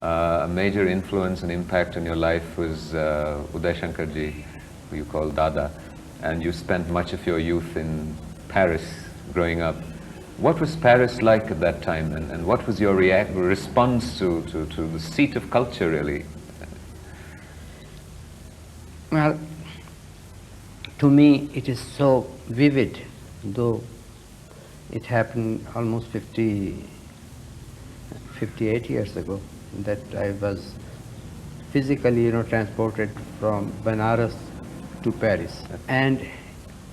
A major influence and impact on your life was Uday Shankar ji, who you call Dada, and you spent much of your youth in Paris growing up. What was Paris like at that time, and what was your response to the seat of culture, really? Well, to me it is so vivid, though it happened almost 58 years ago, that I was physically, transported from Benares to Paris. And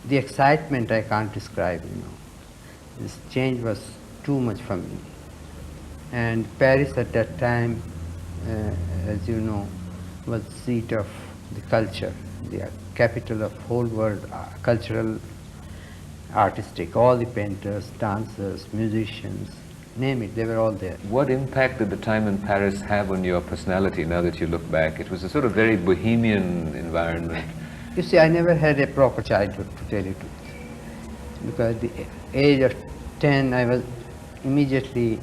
the excitement I can't describe, This change was too much for me. And Paris at that time, as you know, was the seat of the culture, the capital of whole world, cultural, artistic, all the painters, dancers, musicians, name it, they were all there. What impact did the time in Paris have on your personality now that you look back? It was a sort of very bohemian environment. You see, I never had a proper childhood, to tell you the truth. Because at the age of 10, I was immediately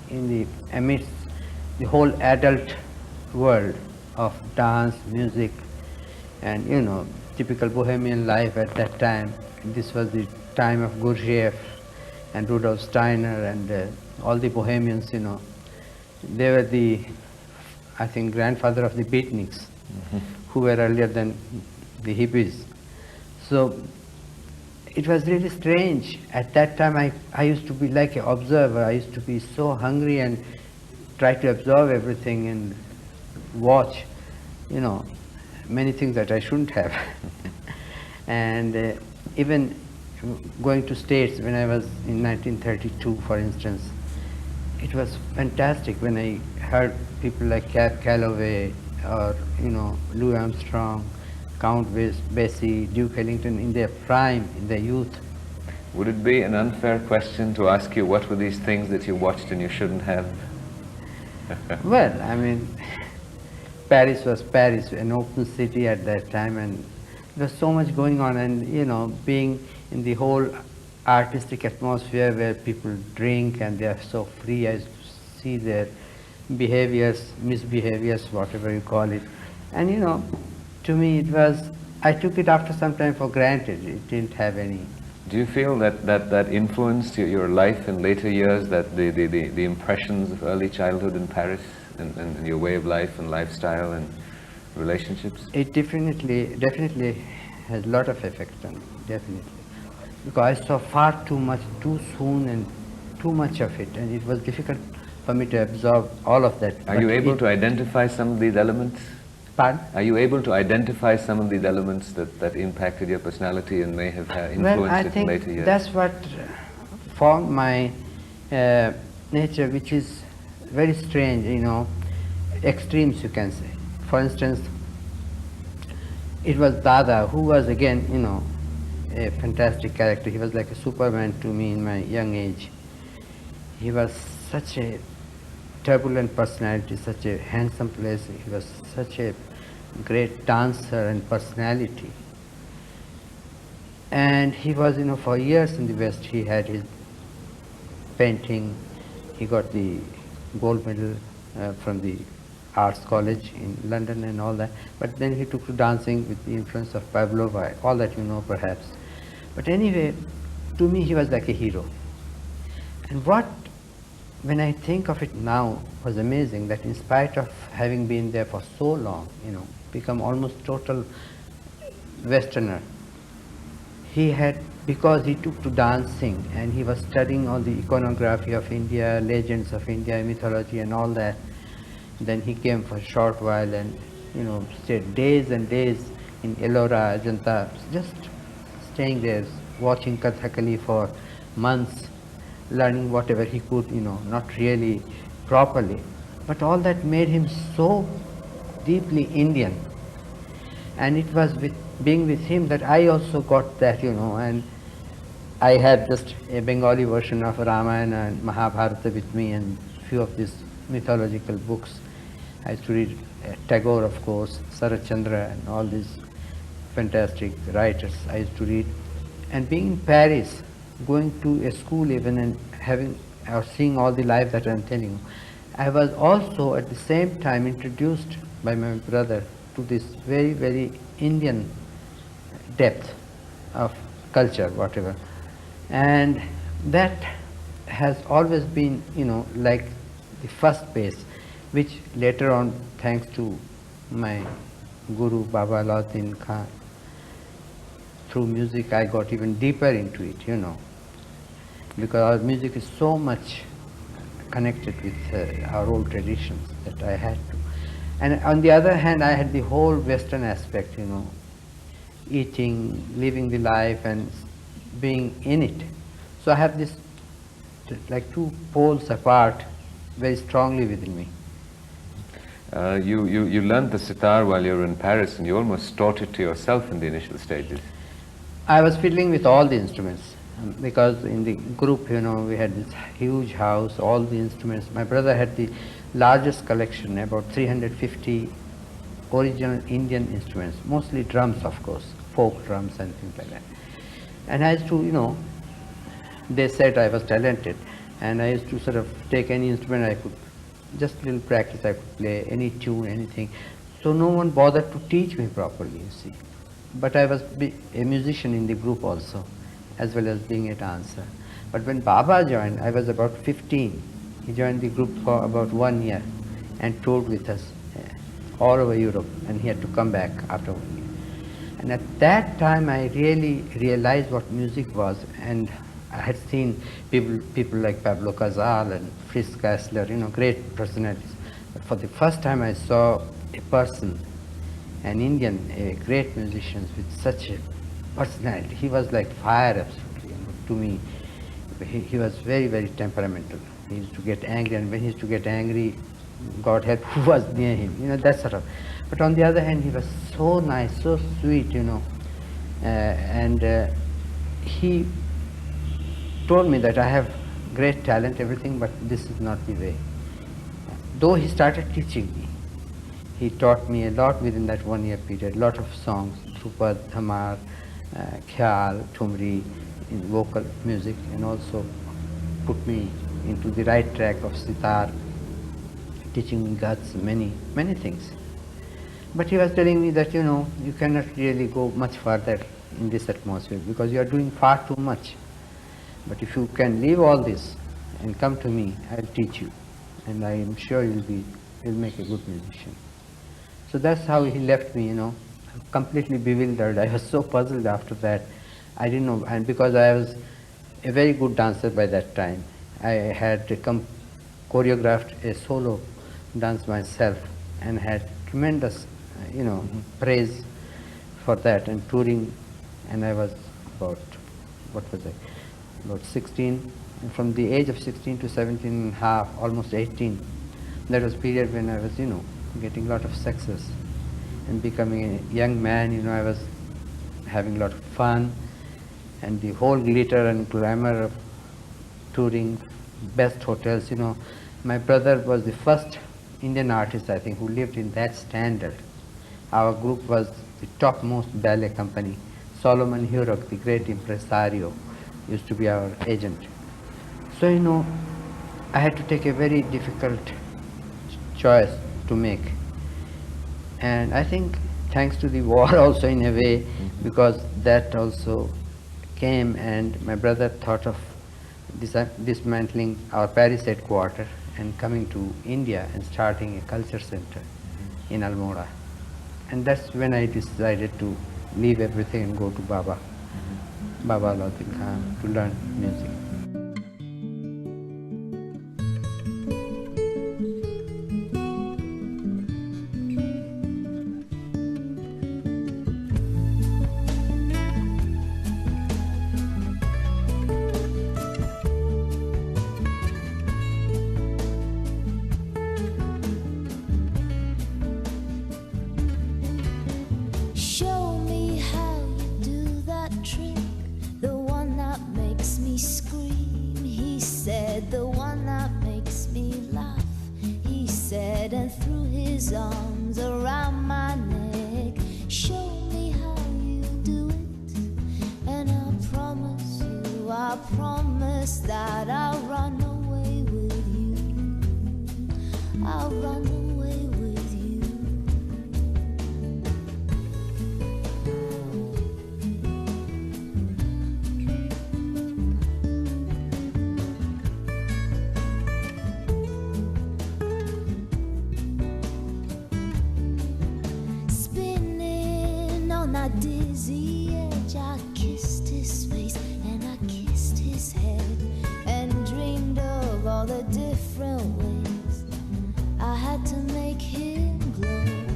in the amidst the whole adult world of dance, music, and typical bohemian life at that time. This was the time of Gurdjieff and Rudolf Steiner and all the bohemians, They were the, I think, grandfather of the beatniks, who were earlier than the hippies. So it was really strange. At that time, I used to be like an observer. I used to be so hungry and try to absorb everything and watch, many things that I shouldn't have. And even going to States when I was in 1932, for instance, it was fantastic when I heard people like Cab Calloway or, Louis Armstrong, Count Basie, Duke Ellington in their prime, in their youth. Would it be an unfair question to ask you what were these things that you watched and you shouldn't have? Well, Paris was Paris, an open city at that time, and there was so much going on, and being in the whole artistic atmosphere where people drink and they are so free. I see their behaviors, misbehaviors, whatever you call it. And to me I took it after some time for granted. It didn't have any. Do you feel that influenced your life in later years, that the impressions of early childhood in Paris and your way of life and lifestyle and relationships? It definitely has a lot of effect on me, definitely. Because I saw far too much, too soon, and too much of it, and it was difficult for me to absorb all of that. Are you able to identify some of these elements? Pardon? Are you able to identify some of these elements that impacted your personality and may have influenced it in later years? That's what formed my nature, which is very strange, extremes, you can say. For instance, it was Dada, who was again, a fantastic character. He was like a Superman to me in my young age. He was such a turbulent personality, such a handsome place. He was such a great dancer and personality. And he was, for years in the West, he had his painting. He got the gold medal from the Arts College in London and all that. But then he took to dancing with the influence of Pavlova, all that you know perhaps. But anyway, to me he was like a hero. And when I think of it now, was amazing that in spite of having been there for so long, become almost total Westerner, he had, because he took to dancing and he was studying all the iconography of India, legends of India, mythology and all that. Then he came for a short while and, stayed days and days in Ellora, Ajanta, just staying there, watching Kathakali for months, learning whatever he could, not really properly. But all that made him so deeply Indian. And it was with being with him that I also got that, and I had just a Bengali version of Ramayana and Mahabharata with me and few of these mythological books. I used to read Tagore, of course, Sarat Chandra and all these fantastic writers I used to read. And being in Paris, going to a school even and having or seeing all the life that I'm telling you, I was also at the same time introduced by my brother to this very, very Indian depth of culture, whatever. And that has always been, like the first base, which later on, thanks to my guru Baba Lauddin Khan, through music I got even deeper into it, because our music is so much connected with our old traditions that I had to. And on the other hand, I had the whole Western aspect, eating, living the life and being in it. So I have this like two poles apart very strongly within me. You learned the sitar while you were in Paris, and you almost taught it to yourself in the initial stages. I was fiddling with all the instruments because in the group, we had this huge house, all the instruments. My brother had the largest collection, about 350 original Indian instruments, mostly drums, of course, folk drums and things like that. And I used to, they said I was talented, and I used to sort of take any instrument I could, just little practice, I could play any tune, anything. So no one bothered to teach me properly, you see. But I was a musician in the group also, as well as being a dancer. But when Baba joined, I was about 15. He joined the group for about 1 year and toured with us all over Europe, and he had to come back after 1 year. And at that time, I really realized what music was, and I had seen people like Pablo Casal and Fritz Kassler, great personalities. But for the first time, I saw a person, an Indian, a great musician with such a personality. He was like fire, absolutely. To me, he was very, very temperamental. He used to get angry, and when he used to get angry, God help who was near him, that sort of. But on the other hand, he was so nice, so sweet, and he told me that I have great talent, everything, but this is not the way. Though he started teaching me, he taught me a lot within that 1 year period, a lot of songs, Drupad, Dhamar, Khyal, Thumri, in vocal music, and also put me into the right track of sitar, teaching me guts, many, many things. But he was telling me that, you cannot really go much further in this atmosphere because you are doing far too much. But if you can leave all this and come to me, I'll teach you. And I am sure you'll make a good musician. So that's how he left me, completely bewildered. I was so puzzled after that. I didn't know, and because I was a very good dancer by that time, I had choreographed a solo dance myself and had tremendous, praise for that and touring. And I was about, about 16. And from the age of 16 to 17 and a half, almost 18, that was period when I was, getting a lot of success and becoming a young man. I was having a lot of fun, and the whole glitter and glamour of touring, best hotels. My brother was the first Indian artist, I think, who lived in that standard. Our group was the topmost ballet company. Solomon Hurok, the great impresario, used to be our agent. So, I had to take a very difficult choice to make. And I think thanks to the war also in a way, because that also came, and my brother thought of dismantling our Paris headquarters and coming to India and starting a culture center in Almora. And that's when I decided to leave everything and go to Baba Lauddin Khan to learn music. Show me how you do that trick, the one that makes me scream. He said, the one that makes me laugh. He said, and threw his arms around my neck. Show me how you do it, and I promise that I'll run away with you. I'll run away with you. Spinning on that dizzy edge, I kissed his face and I kissed his head, and dreamed of all the different ways I had to make him glow.